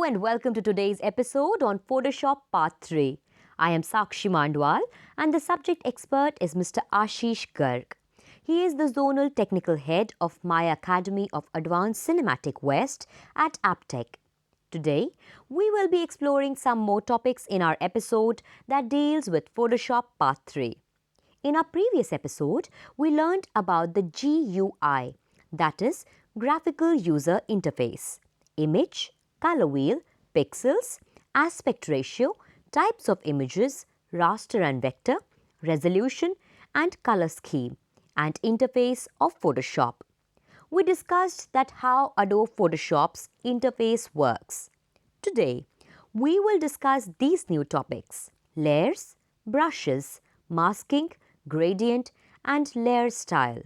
and welcome to today's episode on Photoshop Part 3. I am Sakshi Mandwal and the subject expert is Mr. Ashish Garg. He is the Zonal Technical Head of My Academy of Advanced Cinematic West at Aptech. Today, we will be exploring some more topics in our episode that deals with Photoshop Part 3. In our previous episode, we learned about the GUI, that is, Graphical User Interface, image, color wheel, pixels, aspect ratio, types of images, raster and vector, resolution and color scheme, and interface of Photoshop. We discussed that how Adobe Photoshop's interface works. Today, we will discuss these new topics: layers, brushes, masking, gradient, and layer style.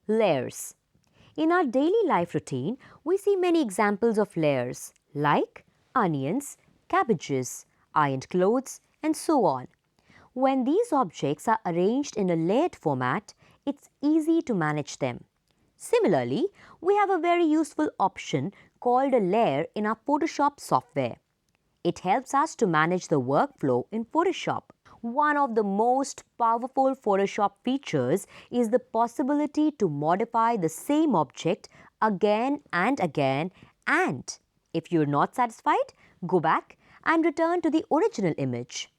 Layers. In our daily life routine, we see many examples of layers like onions, cabbages, ironed clothes, and so on. When these objects are arranged in a layered format, it's easy to manage them. Similarly, we have a very useful option called a layer in our Photoshop software. It helps us to manage the workflow in Photoshop. One of the most powerful Photoshop features is the possibility to modify the same object again and again, and if you're not satisfied, go back and return to the original image.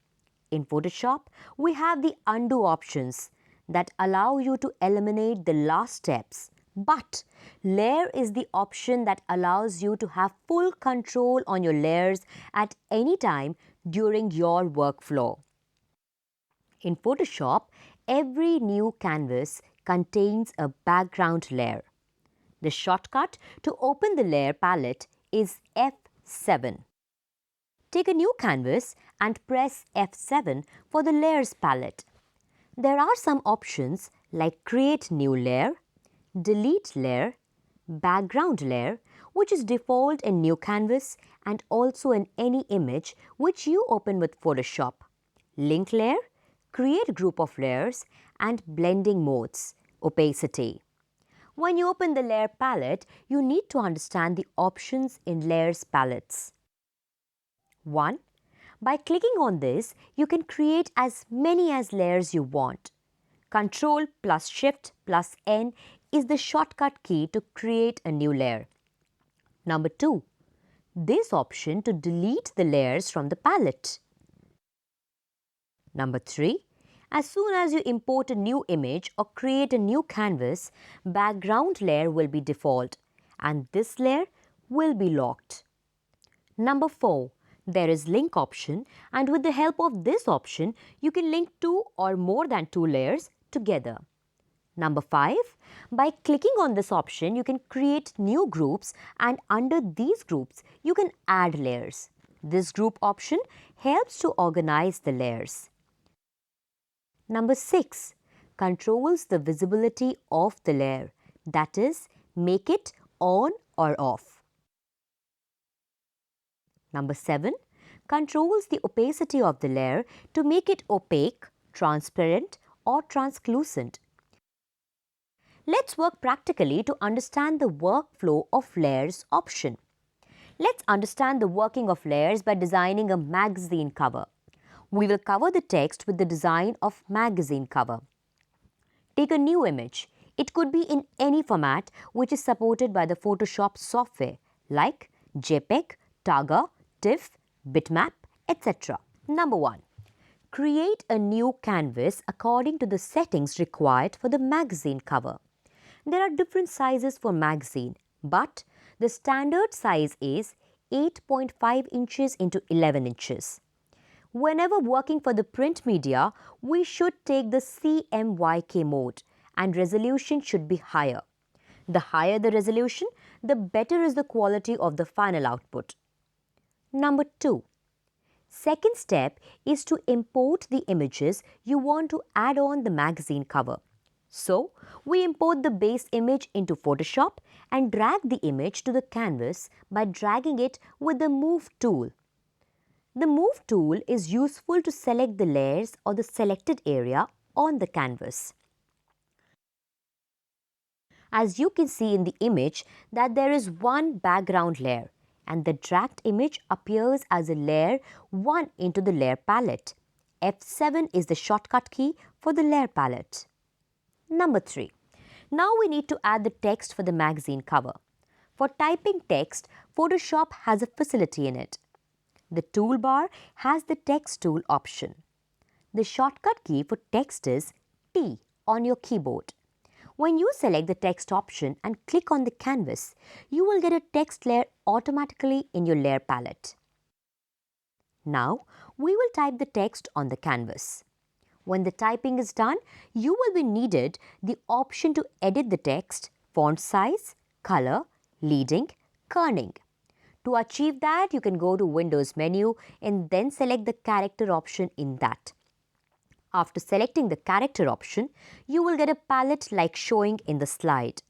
In Photoshop, we have the undo options that allow you to eliminate the last steps. But layer is the option that allows you to have full control on your layers at any time during your workflow. In Photoshop, every new canvas contains a background layer. The shortcut to open the layer palette is F7. Take a new canvas and press F7 for the layers palette. There are some options like Create New Layer, Delete Layer, Background Layer, which is default in New Canvas and also in any image which you open with Photoshop, Link Layer, Create Group of Layers, and Blending Modes, Opacity. When you open the Layer palette, you need to understand the options in Layers palettes. 1. By clicking on this, you can create as many as layers you want. Ctrl plus Shift plus N is the shortcut key to create a new layer. Number 2. This option to delete the layers from the palette. Number 3. As soon as you import a new image or create a new canvas, background layer will be default and this layer will be locked. Number 4. There is link option, and with the help of this option, you can link two or more than two layers together. Number 5. By clicking on this option, you can create new groups, and under these groups, you can add layers. This group option helps to organize the layers. Number 6. Controls the visibility of the layer, that is, make it on or off. Number 7. Controls the opacity of the layer to make it opaque, transparent, or translucent. Let's work practically to understand the workflow of layers option. Let's understand the working of layers by designing a magazine cover. We will cover the text with the design of magazine cover. Take a new image. It could be in any format which is supported by the Photoshop software like JPEG, Targa, TIFF, bitmap, etc. Number 1. Create a new canvas according to the settings required for the magazine cover. There are different sizes for magazine, but the standard size is 8.5 inches into 11 inches. Whenever working for the print media, we should take the CMYK mode and resolution should be higher. The higher the resolution, the better is the quality of the final output. Number 2. Second step is to import the images you want to add on the magazine cover. So, we import the base image into Photoshop and drag the image to the canvas by dragging it with the Move tool. The Move tool is useful to select the layers or the selected area on the canvas. As you can see in the image that there is one background layer and the dragged image appears as a layer 1 into the layer palette. F7 is the shortcut key for the layer palette. Number 3. Now we need to add the text for the magazine cover. For typing text, Photoshop has a facility in it. The toolbar has the text tool option. The shortcut key for text is T on your keyboard. When you select the text option and click on the canvas, you will get a text layer automatically in your layer palette. Now, we will type the text on the canvas. When the typing is done, you will be needed the option to edit the text, font size, color, leading, kerning. To achieve that, you can go to Windows menu and then select the character option in that. After selecting the character option, you will get a palette like showing in the slide.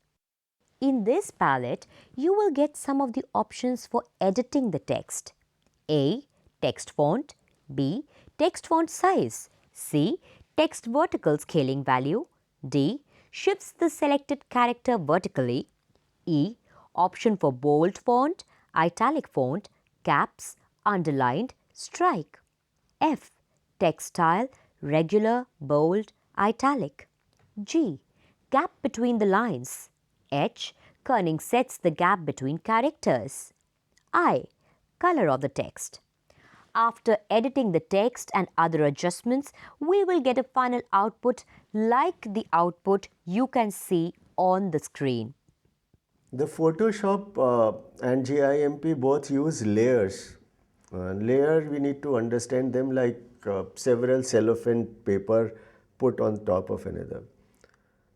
In this palette, you will get some of the options for editing the text. A. Text font. B. Text font size. C. Text vertical scaling value. D. Shifts the selected character vertically. E. Option for bold font, italic font, caps, underlined, strike. F. Text style, regular, bold, italic. G. Gap between the lines. H. Kerning sets the gap between characters. I. Color of the text. After editing the text and other adjustments, we will get a final output like the output you can see on the screen. The Photoshop and GIMP both use layers. Layer, we need to understand them like several cellophane paper put on top of another.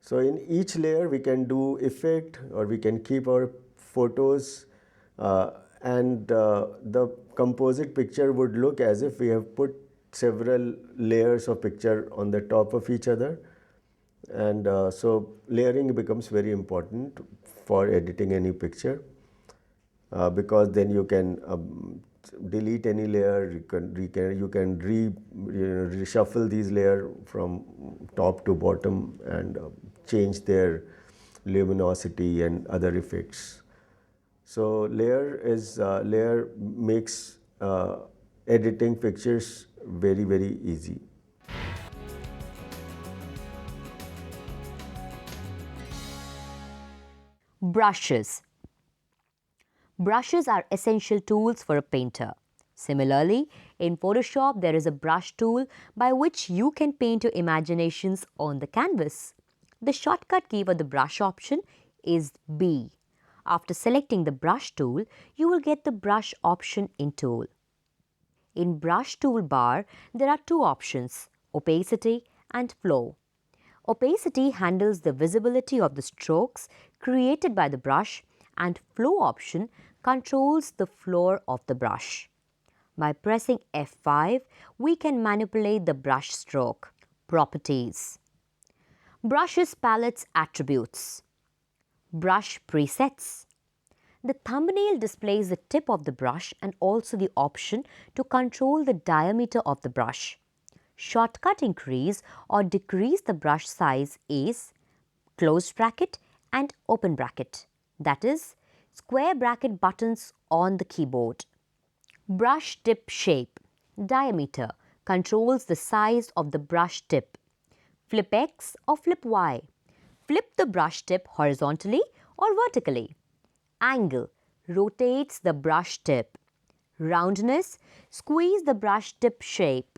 So in each layer we can do effect or we can keep our photos and the composite picture would look as if we have put several layers of picture on the top of each other. And so layering becomes very important for editing any picture because then you can delete any layer, you can reshuffle these layers from top to bottom and change their luminosity and other effects. So layer makes editing pictures very easy. Brushes. Brushes are essential tools for a painter. Similarly, in Photoshop, there is a brush tool by which you can paint your imaginations on the canvas. The shortcut key for the brush option is B. After selecting the brush tool, you will get the brush option in tool. In brush toolbar, there are two options, opacity and flow. Opacity handles the visibility of the strokes created by the brush and flow option controls the flow of the brush. By pressing F5, we can manipulate the brush stroke. Properties. Brushes palettes attributes. Brush presets. The thumbnail displays the tip of the brush and also the option to control the diameter of the brush. Shortcut increase or decrease the brush size is closed bracket and open bracket, that is, square bracket buttons on the keyboard. Brush tip shape, diameter, controls the size of the brush tip. Flip X or flip Y, flip the brush tip horizontally or vertically. Angle, rotates the brush tip. Roundness, squeeze the brush tip shape.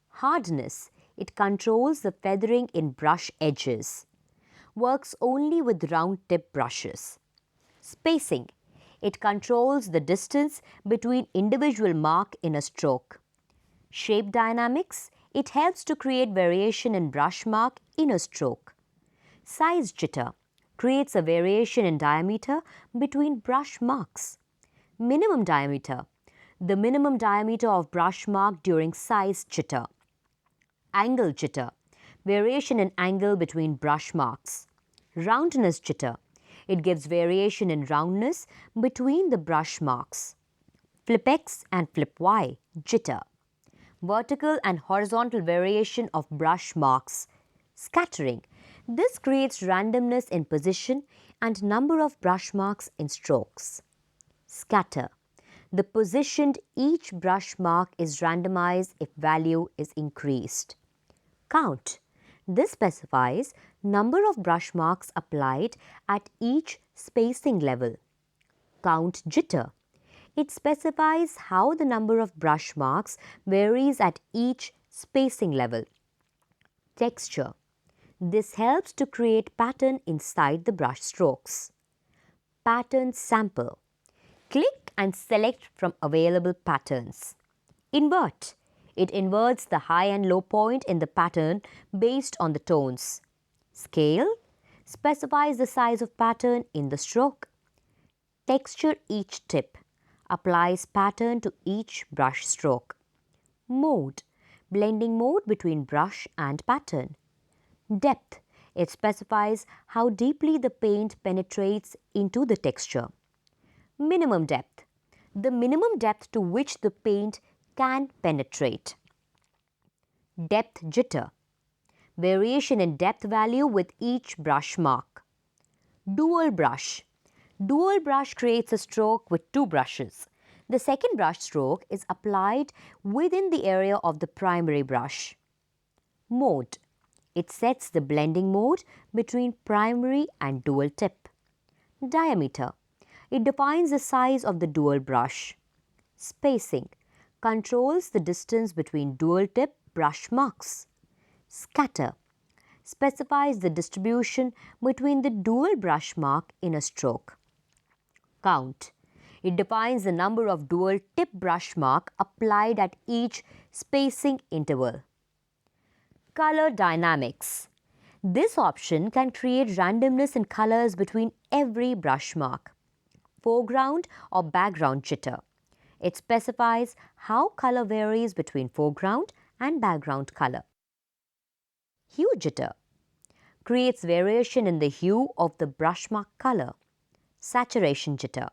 Hardness, it controls the feathering in brush edges. Works only with round tip brushes. Spacing, it controls the distance between individual mark in a stroke. Shape dynamics, it helps to create variation in brush mark in a stroke. Size jitter, creates a variation in diameter between brush marks. Minimum diameter, the minimum diameter of brush mark during size jitter. Angle jitter, variation in angle between brush marks. Roundness jitter, it gives variation in roundness between the brush marks. Flip X and flip Y, jitter. Vertical and horizontal variation of brush marks. Scattering, this creates randomness in position and number of brush marks in strokes. Scatter. The position each brush mark is randomized if value is increased. Count. This specifies number of brush marks applied at each spacing level. Count jitter. It specifies how the number of brush marks varies at each spacing level. Texture. This helps to create pattern inside the brush strokes. Pattern sample. Click and select from available patterns. Invert. It inverts the high and low point in the pattern based on the tones. Scale. Specifies the size of pattern in the stroke. Texture each tip. Applies pattern to each brush stroke. Mode. Blending mode between brush and pattern. Depth. It specifies how deeply the paint penetrates into the texture. Minimum depth. The minimum depth to which the paint can penetrate. Depth jitter. Variation in depth value with each brush mark. Dual brush. Dual brush creates a stroke with two brushes. The second brush stroke is applied within the area of the primary brush. Mode. It sets the blending mode between primary and dual tip. Diameter. It defines the size of the dual brush. Spacing. Controls the distance between dual tip brush marks. Scatter. Specifies the distribution between the dual brush mark in a stroke. Count. It defines the number of dual tip brush mark applied at each spacing interval. Color dynamics. This option can create randomness in colors between every brush mark. Foreground or background jitter. It specifies how color varies between foreground and background color. Hue jitter. Creates variation in the hue of the brush mark color. Saturation jitter.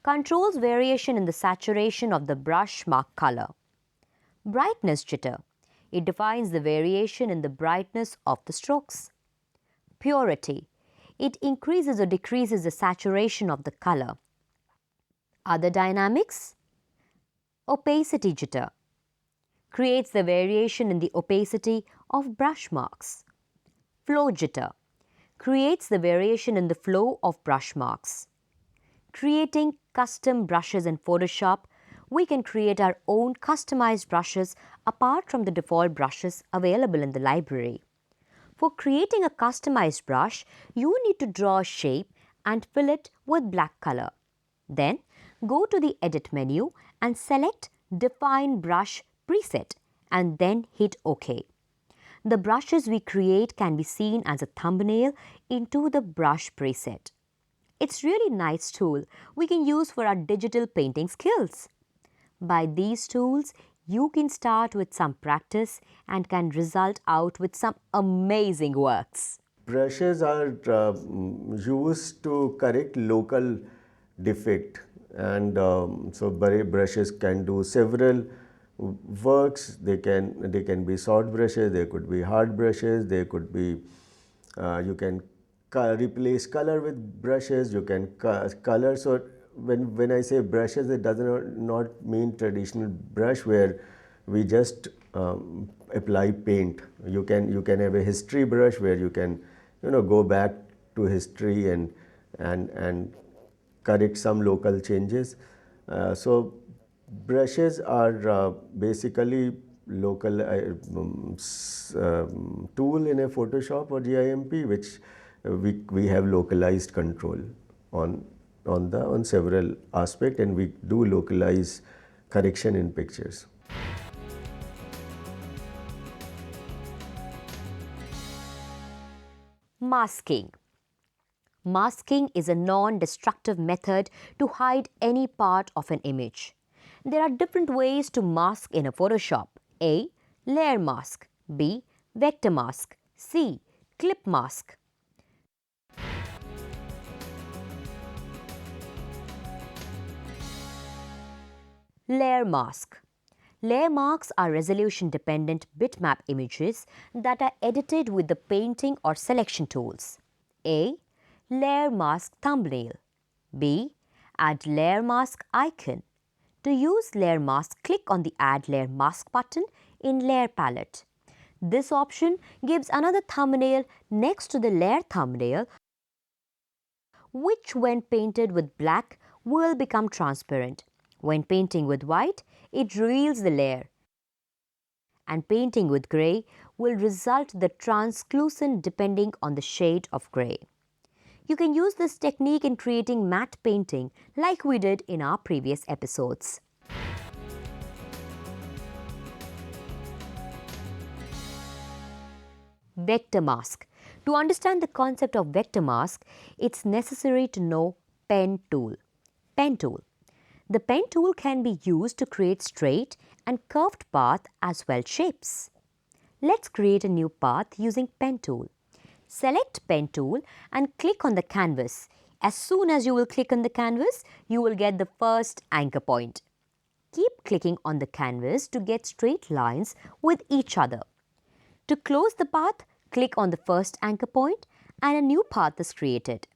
Controls variation in the saturation of the brush mark color. Brightness jitter. It defines the variation in the brightness of the strokes. Purity. It increases or decreases the saturation of the color. Other dynamics. Opacity jitter. Creates the variation in the opacity of brush marks. Flow jitter. Creates the variation in the flow of brush marks. Creating custom brushes in Photoshop, we can create our own customized brushes apart from the default brushes available in the library. For creating a customized brush, you need to draw a shape and fill it with black color. Then, go to the Edit menu and select Define Brush Preset and then hit OK. The brushes we create can be seen as a thumbnail into the brush preset. It's really nice tool we can use for our digital painting skills. By these tools, you can start with some practice and can result out with some amazing works. Brushes are used to correct local defect, and so brushes can do several works. They can be soft brushes, they could be hard brushes, they could be you can replace color with brushes, you can color. So when I say brushes, it does not mean traditional brush where we just apply paint. You can have a history brush where you can go back to history and correct some local changes. So brushes are basically local tool in a Photoshop or GIMP, which we have localized control on several aspects, and we do localize correction in pictures. Masking. Masking is a non-destructive method to hide any part of an image. There are different ways to mask in a Photoshop. A. Layer mask. B. Vector mask. C. Clip mask. Layer mask. Layer masks are resolution-dependent bitmap images that are edited with the painting or selection tools. A. Layer mask thumbnail. B. Add layer mask icon. To use layer mask, click on the Add Layer Mask button in Layer Palette. This option gives another thumbnail next to the layer thumbnail, which when painted with black will become transparent. When painting with white, it reveals the layer, and painting with grey will result the translucent depending on the shade of grey. You can use this technique in creating matte painting like we did in our previous episodes. Vector mask. To understand the concept of vector mask, it's necessary to know pen tool. Pen tool. The pen tool can be used to create straight and curved path as well shapes. Let's create a new path using pen tool. Select pen tool and click on the canvas. As soon as you will click on the canvas, you will get the first anchor point. Keep clicking on the canvas to get straight lines with each other. To close the path, click on the first anchor point and a new path is created.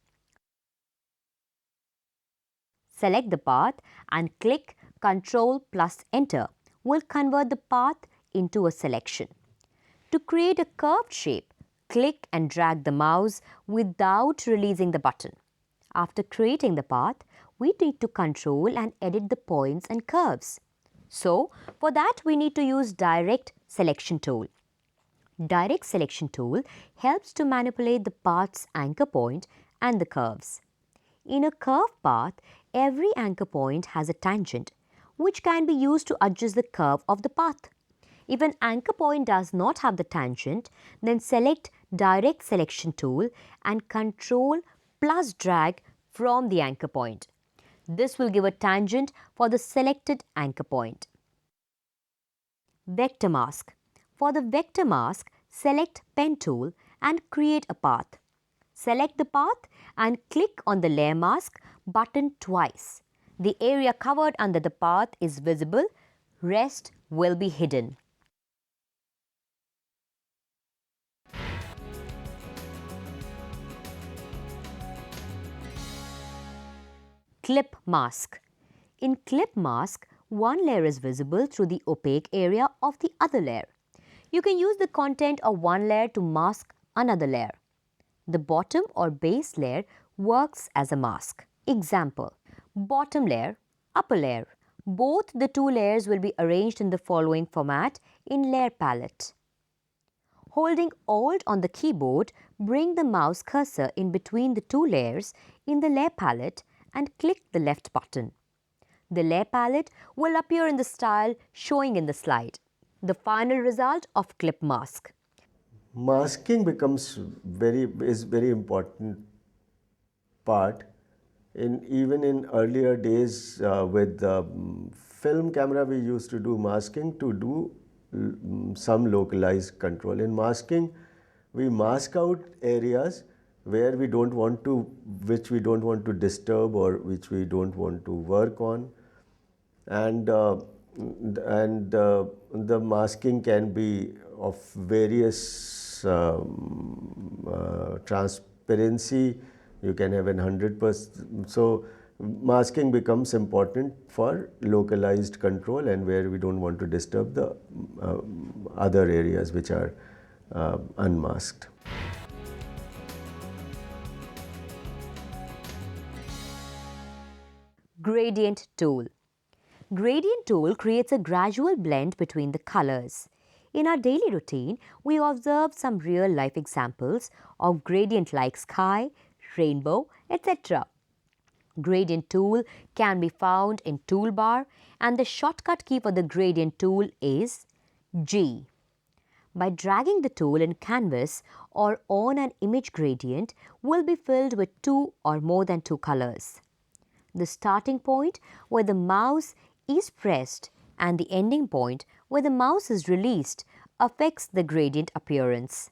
Select the path and click Ctrl plus Enter will convert the path into a selection. To create a curved shape, click and drag the mouse without releasing the button. After creating the path, we need to control and edit the points and curves. So, for that we need to use Direct Selection tool. Direct Selection tool helps to manipulate the path's anchor point and the curves. In a curved path, every anchor point has a tangent, which can be used to adjust the curve of the path. If an anchor point does not have the tangent, then select Direct Selection tool and Control plus drag from the anchor point. This will give a tangent for the selected anchor point. Vector mask. For the vector mask, select pen tool and create a path. Select the path and click on the layer mask button twice. The area covered under the path is visible, rest will be hidden. Clip mask. In clip mask, one layer is visible through the opaque area of the other layer. You can use the content of one layer to mask another layer. The bottom or base layer works as a mask. Example, bottom layer, upper layer. Both the two layers will be arranged in the following format in Layer Palette. Holding Alt on the keyboard, bring the mouse cursor in between the two layers in the Layer Palette and click the left button. The Layer Palette will appear in the style showing in the slide. The final result of clip mask. Masking becomes very important part even in earlier days with film camera. We used to do masking to do some localized control. In masking, we mask out areas where we don't want to, which we don't want to disturb or which we don't want to work on, and the masking can be of various transparency. You can have 100%. So masking becomes important for localized control and where we don't want to disturb the other areas which are unmasked. Gradient tool. Gradient tool creates a gradual blend between the colors. In our daily routine, we observe some real-life examples of gradient like sky, rainbow, etc. Gradient tool can be found in toolbar and the shortcut key for the gradient tool is G. By dragging the tool in canvas or on an image, gradient will be filled with two or more than two colors. The starting point where the mouse is pressed and the ending point where the mouse is released affects the gradient appearance.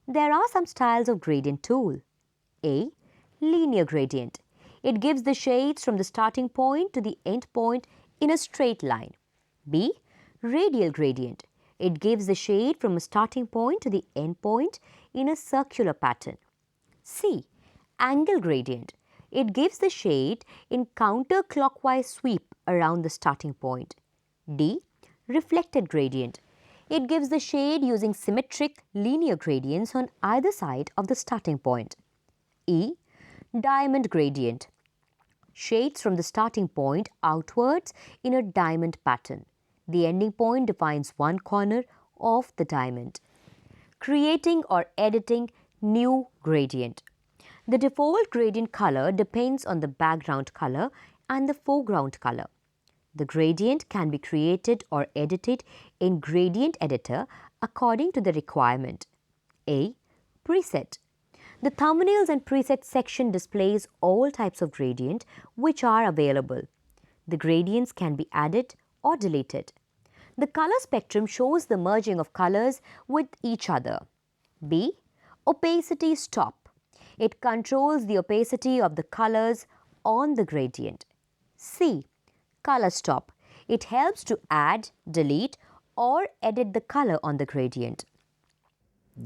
There are some styles of gradient tool. A. Linear gradient. It gives the shades from the starting point to the end point in a straight line. B. Radial gradient. It gives the shade from a starting point to the end point in a circular pattern. C. Angle gradient. It gives the shade in counterclockwise sweep around the starting point. D. Reflected gradient. It gives the shade using symmetric linear gradients on either side of the starting point. E. Diamond gradient. Shades from the starting point outwards in a diamond pattern. The ending point defines one corner of the diamond. Creating or editing new gradient. The default gradient color depends on the background color and the foreground color. The gradient can be created or edited in Gradient Editor according to the requirement. A. Preset. The thumbnails and preset section displays all types of gradient which are available. The gradients can be added or deleted. The color spectrum shows the merging of colors with each other. B. Opacity stop. It controls the opacity of the colors on the gradient. C. Color stop. It helps to add, delete or edit the color on the gradient.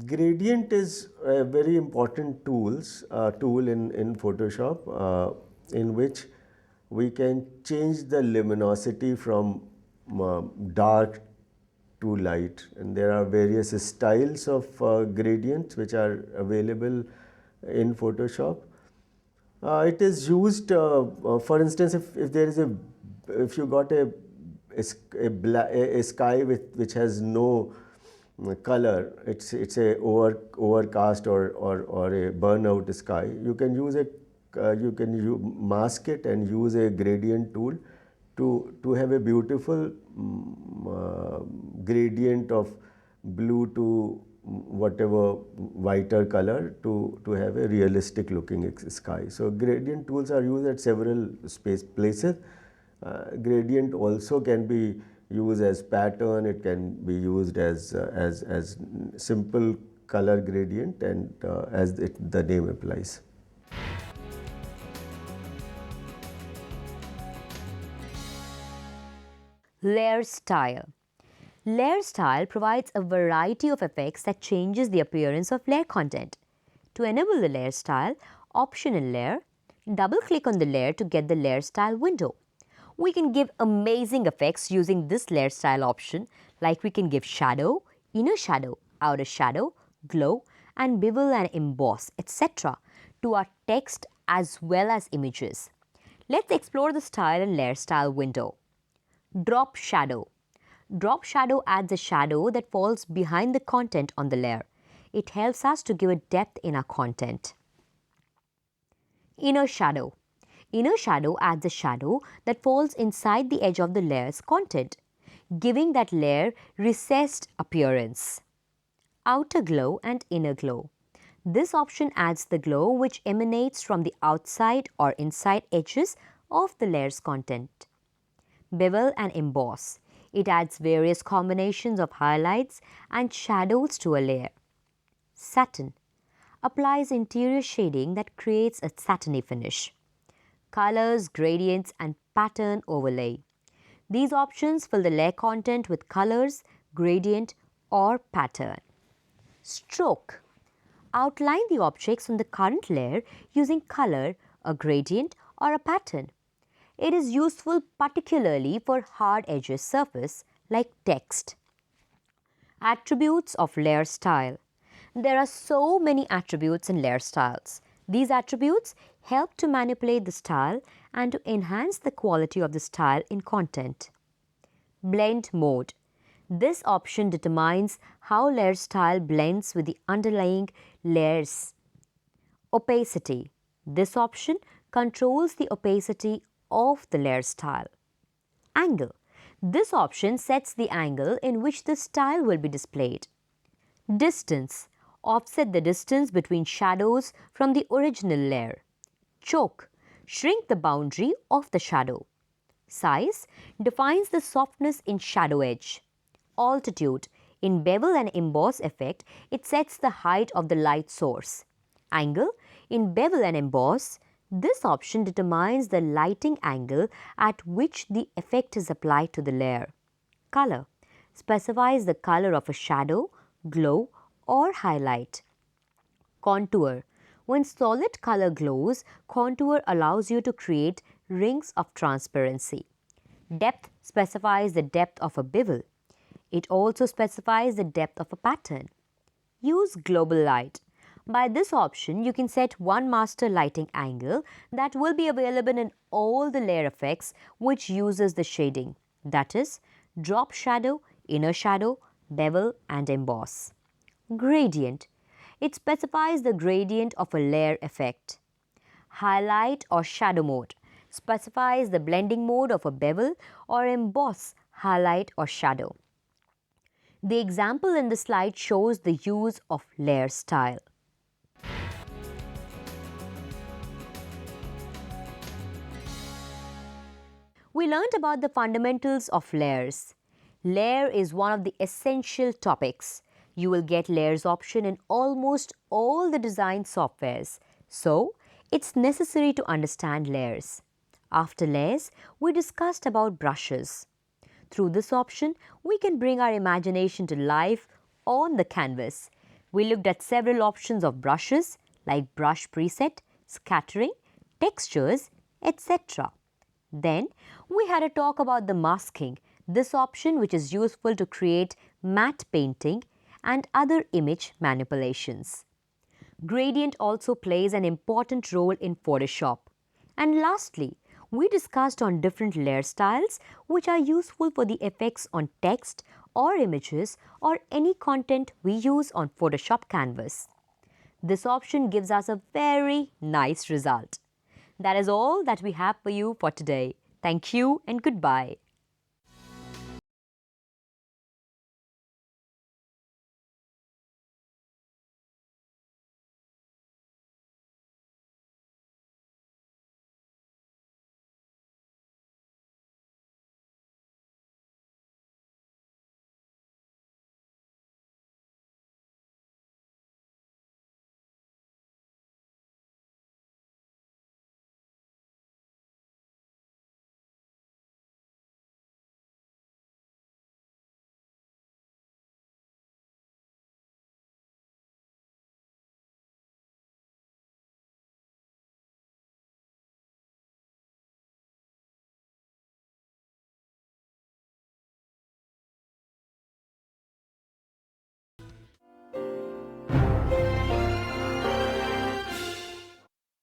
Gradient is a very important tool in Photoshop in which we can change the luminosity from dark to light, and there are various styles of gradients which are available in Photoshop. It is used, for instance, if there is if you got a sky which has no color, it's a overcast or a burnout sky. You can use mask it and use a gradient tool to have a beautiful gradient of blue to whatever whiter color to have a realistic looking sky. So gradient tools are used at several places. Gradient also can be used as pattern, it can be used as simple color gradient, and the name applies. Layer style. Layer style provides a variety of effects that changes the appearance of layer content. To enable the layer style option in layer, double-click on the layer to get the layer style window. We can give amazing effects using this layer style option, like we can give shadow, inner shadow, outer shadow, glow, and bevel and emboss, etc. to our text as well as images. Let's explore the style and layer style window. Drop shadow. Drop shadow adds a shadow that falls behind the content on the layer. It helps us to give a depth in our content. Inner shadow. Inner shadow adds a shadow that falls inside the edge of the layer's content, giving that layer recessed appearance. Outer glow and inner glow. This option adds the glow which emanates from the outside or inside edges of the layer's content. Bevel and emboss. It adds various combinations of highlights and shadows to a layer. Satin. Applies interior shading that creates a satiny finish. Colors, gradients and pattern overlay. These options fill the layer content with colors, gradient or pattern. Stroke. Outline the objects on the current layer using color, a gradient or a pattern. It is useful particularly for hard edges surface like text. Attributes of layer style. There are so many attributes in layer styles. These attributes help to manipulate the style and to enhance the quality of the style in content. Blend mode. This option determines how layer style blends with the underlying layers. Opacity. This option controls the opacity of the layer style. Angle. This option sets the angle in which the style will be displayed. Distance. Offset the distance between shadows from the original layer. Choke. Shrink the boundary of the shadow. Size defines the softness in shadow edge. Altitude. In bevel and emboss effect, it sets the height of the light source. Angle. In bevel and emboss, this option determines the lighting angle at which the effect is applied to the layer. Color. Specifies the color of a shadow, glow or highlight. Contour. When solid color glows, contour allows you to create rings of transparency. Depth specifies the depth of a bevel. It also specifies the depth of a pattern. Use global light. By this option, you can set one master lighting angle that will be available in all the layer effects which uses the shading, that is, drop shadow, inner shadow, bevel and emboss. Gradient. It specifies the gradient of a layer effect. Highlight or shadow mode specifies the blending mode of a bevel or emboss, highlight or shadow. The example in the slide shows the use of layer style. We learned about the fundamentals of layers. Layer is one of the essential topics. You will get layers option in almost all the design softwares. So, it's necessary to understand layers. After layers, we discussed about brushes. Through this option, we can bring our imagination to life on the canvas. We looked at several options of brushes like brush preset, scattering, textures, etc. Then we had a talk about the masking, this option which is useful to create matte painting and other image manipulations. Gradient also plays an important role in Photoshop. And lastly, we discussed on different layer styles which are useful for the effects on text or images or any content we use on Photoshop canvas. This option gives us a very nice result. That is all that we have for you for today. Thank you and goodbye.